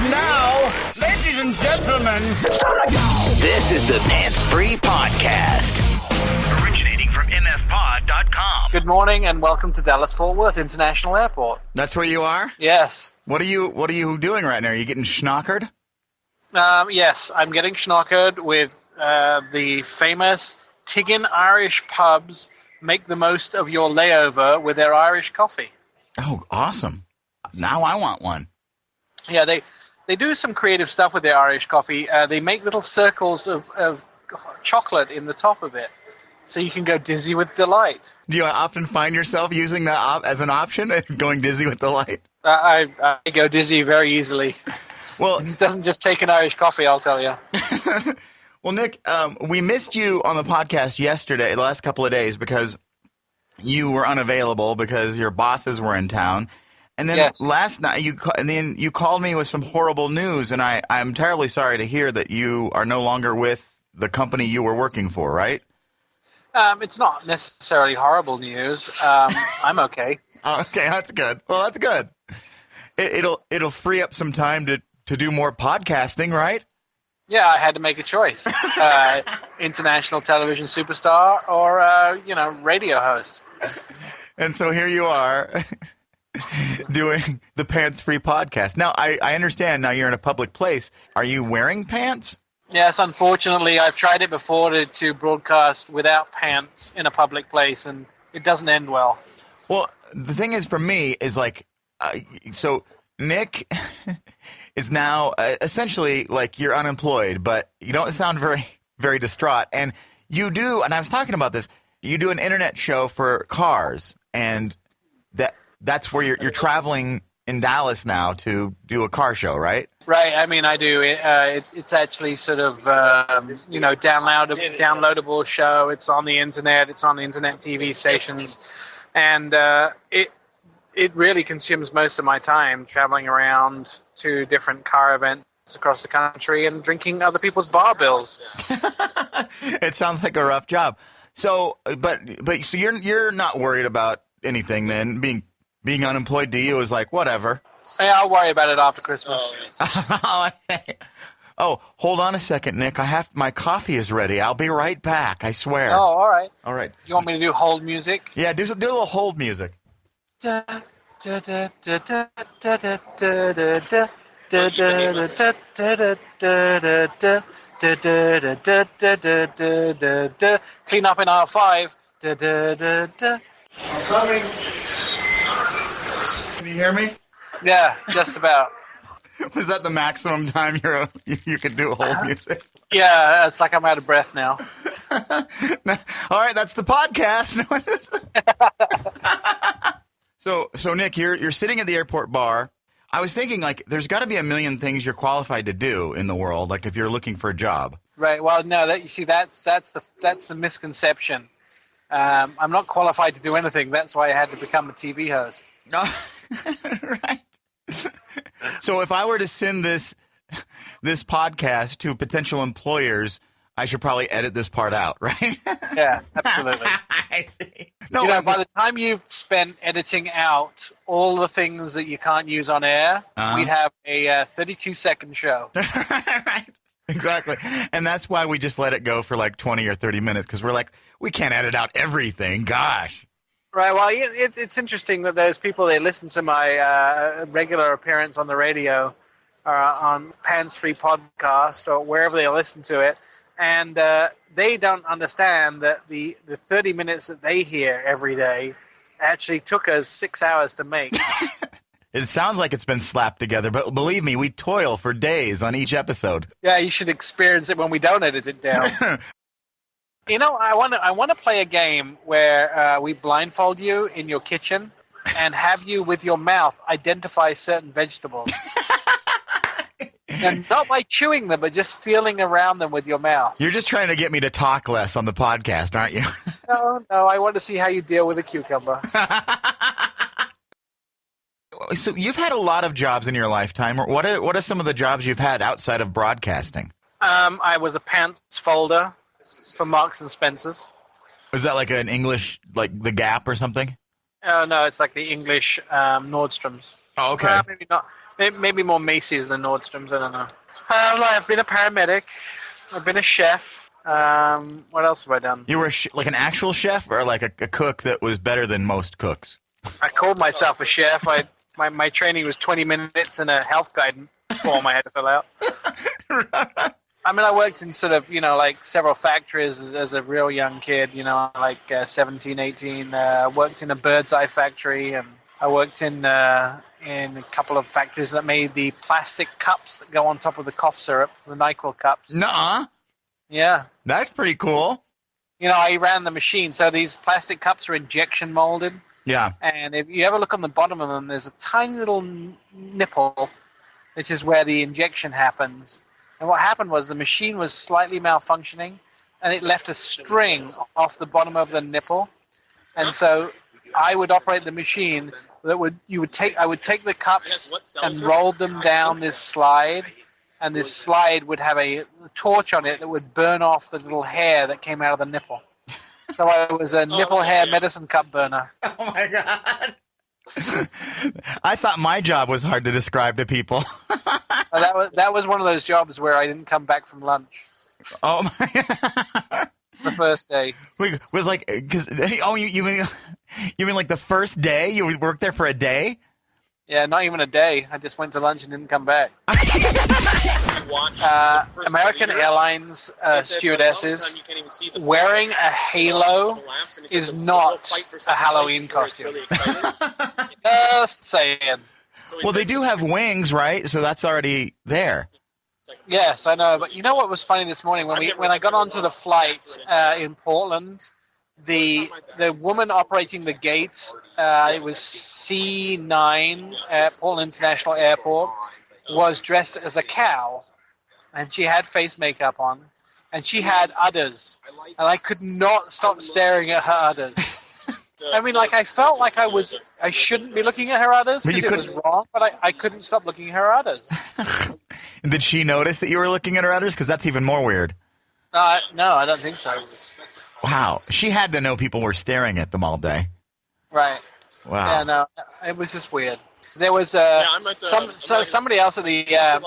Now, ladies and gentlemen, This is the Pants Free Podcast. Originating from mfpod.com. Good morning and welcome to Dallas-Fort Worth International Airport. That's where you are? Yes. What are you doing right now? Are you getting schnockered? Yes, I'm getting schnockered with the famous Tiggin Irish pubs make the most of your layover with their Irish coffee. Oh, awesome. Now I want one. Yeah, they do some creative stuff with their Irish coffee. They make little circles of chocolate in the top of it, so you can go dizzy with delight. Do you often find yourself using that as an option, going dizzy with delight? I go dizzy very easily. Well, It doesn't just take an Irish coffee, I'll tell you. well, Nick, we missed you on the podcast yesterday, the last couple of days, because you were unavailable because your bosses were in town. And then last night, you called me with some horrible news, and I'm terribly sorry to hear that you are no longer with the company you were working for, right? It's not necessarily horrible news. I'm okay. Okay, that's good. Well, that's good. It'll free up some time to do more podcasting, right? Yeah, I had to make a choice. International television superstar or, radio host. And so here you are doing the Pants Free Podcast. Now, I understand now you're in a public place. Are you wearing pants? Yes, unfortunately, I've tried it before to broadcast without pants in a public place, and it doesn't end well. Well, the thing is, for me, is like, so Nick is now essentially like you're unemployed, but you don't sound very, very distraught. And you do, and I was talking about this, you do an internet show for cars, and that's where you're traveling in Dallas now to do a car show, right? Right. I mean, I do. It's actually sort of, downloadable show. It's on the internet. It's on the internet TV stations. And it really consumes most of my time traveling around to different car events across the country and drinking other people's bar bills. It sounds like a rough job. So, but so you're not worried about anything then? Being unemployed to you is like whatever. Yeah, I'll worry about it after Christmas. Oh, hold on a second, Nick. My coffee is ready. I'll be right back. I swear. Oh, all right. All right. You want me to do hold music? Yeah, do a little hold music. Clean up in aisle 5. I'm coming. Can you hear me? Yeah, just about. Was that the maximum time you could do hold music? Yeah, it's like I'm out of breath now. All right, that's the podcast. So Nick, you're sitting at the airport bar. I was thinking, like, there's got to be a million things you're qualified to do in the world, like if you're looking for a job. Right. Well, no, that's the misconception. I'm not qualified to do anything. That's why I had to become a TV host. Right. So if I were to send this podcast to potential employers, I should probably edit this part out, right? Yeah, absolutely. I see. No, by the time you've spent editing out all the things that you can't use on air, we have a 32-second show. Right. Exactly. And that's why we just let it go for like 20 or 30 minutes, because we're like, we can't edit out everything. Gosh. Right. Well, it's interesting that those people, they listen to my regular appearance on the radio or on Pants Free Podcast or wherever they listen to it, and they don't understand that the 30 minutes that they hear every day actually took us 6 hours to make. It sounds like it's been slapped together, but believe me, we toil for days on each episode. Yeah, you should experience it when we don't edit it down. You know, I want to play a game where we blindfold you in your kitchen and have you with your mouth identify certain vegetables. And not by chewing them, but just feeling around them with your mouth. You're just trying to get me to talk less on the podcast, aren't you? No, I want to see how you deal with a cucumber. So you've had a lot of jobs in your lifetime. What are some of the jobs you've had outside of broadcasting? I was a pants folder for Marks and Spencer's. Was that like an English, like the Gap or something? No, it's like the English Nordstrom's. Oh, okay. Maybe not. Maybe more Macy's than Nordstrom's. I don't know. I've been a paramedic. I've been a chef. What else have I done? You were like an actual chef, or like a cook that was better than most cooks? I called myself a chef. My training was 20 minutes and a health guidance form I had to fill out. I mean, I worked in sort of, like several factories as a real young kid, like 17, 18. Worked in a bird's eye factory, and I worked in a couple of factories that made the plastic cups that go on top of the cough syrup, the NyQuil cups. Nuh-uh. Yeah. That's pretty cool. I ran the machine. So these plastic cups are injection molded. Yeah. And if you ever look on the bottom of them, there's a tiny little nipple, which is where the injection happens. And what happened was the machine was slightly malfunctioning, and it left a string off the bottom of the nipple. And so I would operate the machine I would take the cups and roll them down this slide, and this slide would have a torch on it that would burn off the little hair that came out of the nipple. So I was a nipple hair medicine cup burner. Oh my God. I thought my job was hard to describe to people. That was one of those jobs where I didn't come back from lunch. Oh my! The first day. Was like, because you mean like the first day you worked there for a day? Yeah, not even a day. I just went to lunch and didn't come back. American Airlines stewardesses wearing a halo is not a Halloween costume. Just saying. Well, they do have wings, right? So that's already there. Yes, I know. But you know what was funny this morning? When I got onto the flight in Portland, the woman operating the gates, it was C9 at Portland International Airport, was dressed as a cow, and she had face makeup on, and she had udders, and I could not stop staring at her udders. I mean, like, I felt like I shouldn't be looking at her udders because it was wrong, but I couldn't stop looking at her udders. Did she notice that you were looking at her udders? Because that's even more weird. No, I don't think so. Wow. She had to know people were staring at them all day. Right. Wow. Yeah, no, it was just weird. There was somebody else at the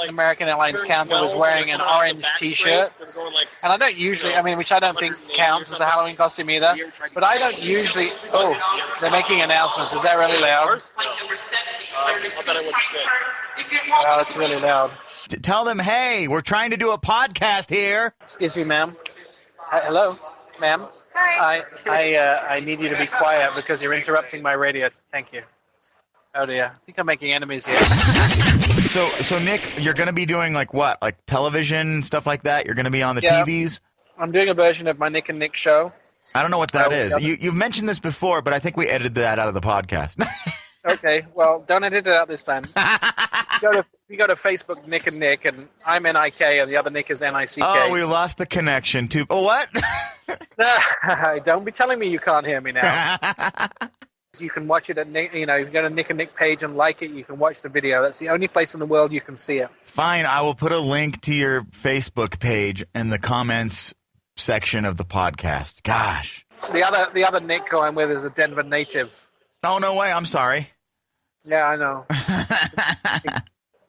American Airlines counter was wearing an orange T-shirt, and I don't usually, which I don't think counts as a Halloween costume either, but I don't usually. Oh, they're making announcements. Is that really loud? Oh, it's really loud. Tell them, hey, we're trying to do a podcast here. Excuse me, ma'am. Hello, ma'am. Hi. I need you to be quiet because you're interrupting my radio. Thank you. Oh dear, I think I'm making enemies here. So Nick, you're going to be doing like what? Like television, stuff like that? You're going to be on the TVs? I'm doing a version of my Nik and Nick show. I don't know what that is. You've mentioned this before, but I think we edited that out of the podcast. Okay, well, don't edit it out this time. You go to Facebook, Nik and Nick, and I'm NIK, and the other Nick is NICK. Oh, we lost the connection to... Oh, what? Don't be telling me you can't hear me now. You can watch it at Nick, you can go to Nik and Nick page and like it. You can watch the video. That's the only place in the world you can see it. Fine, I will put a link to your Facebook page in the comments section of the podcast. Gosh. The other Nick who I'm with is a Denver native. Oh, no way. I'm sorry. Yeah, I know.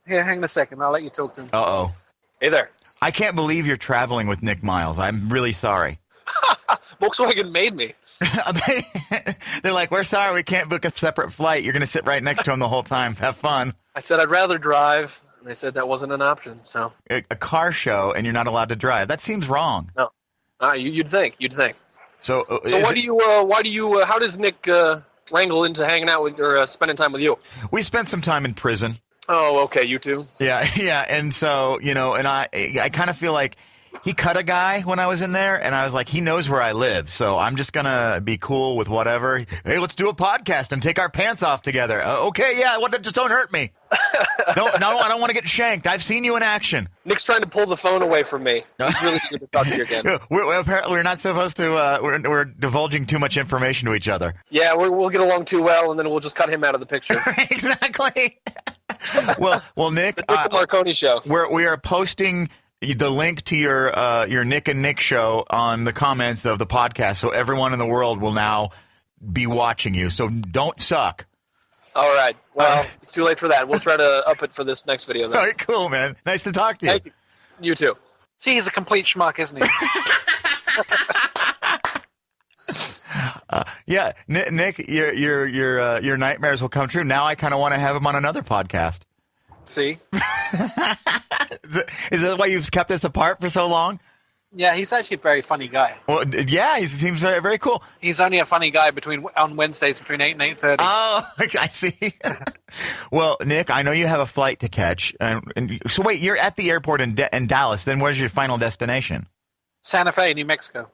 Here, hang on a second. I'll let you talk to him. Uh-oh. Hey there. I can't believe you're traveling with Nick Miles. I'm really sorry. Volkswagen made me. They're like, we're sorry, we can't book a separate flight. You're going to sit right next to him the whole time. Have fun. I said I'd rather drive, and they said that wasn't an option. So a car show, and you're not allowed to drive. That seems wrong. No, you'd think. So how does Nick wrangle into hanging out with or spending time with you? We spent some time in prison. Oh, okay, you too. Yeah, and so and I kind of feel like he cut a guy when I was in there, and I was like, he knows where I live, so I'm just gonna be cool with whatever. Hey, let's do a podcast and take our pants off together. Okay, yeah, just don't hurt me. No, I don't want to get shanked. I've seen you in action. Nick's trying to pull the phone away from me. He's really good to talk to you again. Apparently, we're not supposed to. We're divulging too much information to each other. Yeah, we'll get along too well, and then we'll just cut him out of the picture. Exactly. Well, Nick, the Marconi show. We are posting the link to your Nik and Nick show on the comments of the podcast, so everyone in the world will now be watching you. So don't suck. All right. Well, it's too late for that. We'll try to up it for this next video then. All right, cool, man. Nice to talk to you. Thank you. You too. See, he's a complete schmuck, isn't he? Yeah, Nick, your nightmares will come true. Now I kind of want to have him on another podcast. See? Is that why you've kept us apart for so long? Yeah, he's actually a very funny guy. Well, yeah, he seems very, very cool. He's only a funny guy on Wednesdays between 8 and 8:30. Oh, I see. Well, Nick, I know you have a flight to catch. So wait, you're at the airport in Dallas. Then where's your final destination? Santa Fe, New Mexico.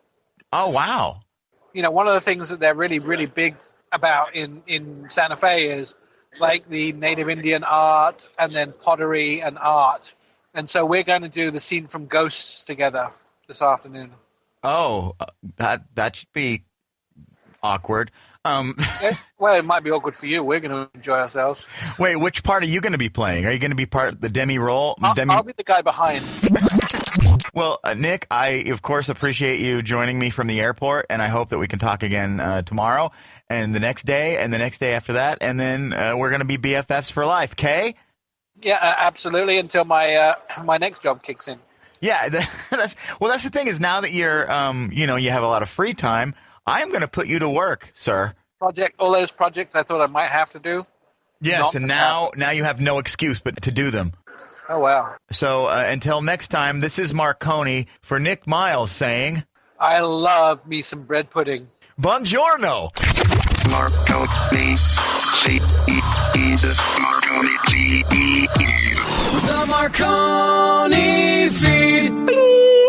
Oh, wow. You know, one of the things that they're really, really big about in Santa Fe is like the Native Indian art and then pottery and art. And so we're going to do the scene from Ghosts together this afternoon. Oh, that should be awkward. Well, it might be awkward for you. We're going to enjoy ourselves. Wait, which part are you going to be playing? Are you going to be part of the demi role? I'll be the guy behind. Well, Nick, I, of course, appreciate you joining me from the airport, and I hope that we can talk again tomorrow and the next day and the next day after that, and then we're going to be BFFs for life, okay? Yeah, absolutely, until my next job kicks in. Yeah, that's the thing is now that you're, you have a lot of free time, I am going to put you to work, sir. All those projects I thought I might have to do. Yes, and now you have no excuse but to do them. Oh, wow. So until next time, this is Marconi for Nick Miles saying, I love me some bread pudding. Buongiorno. Marconi, Marconi, The Marconi feed. Bing.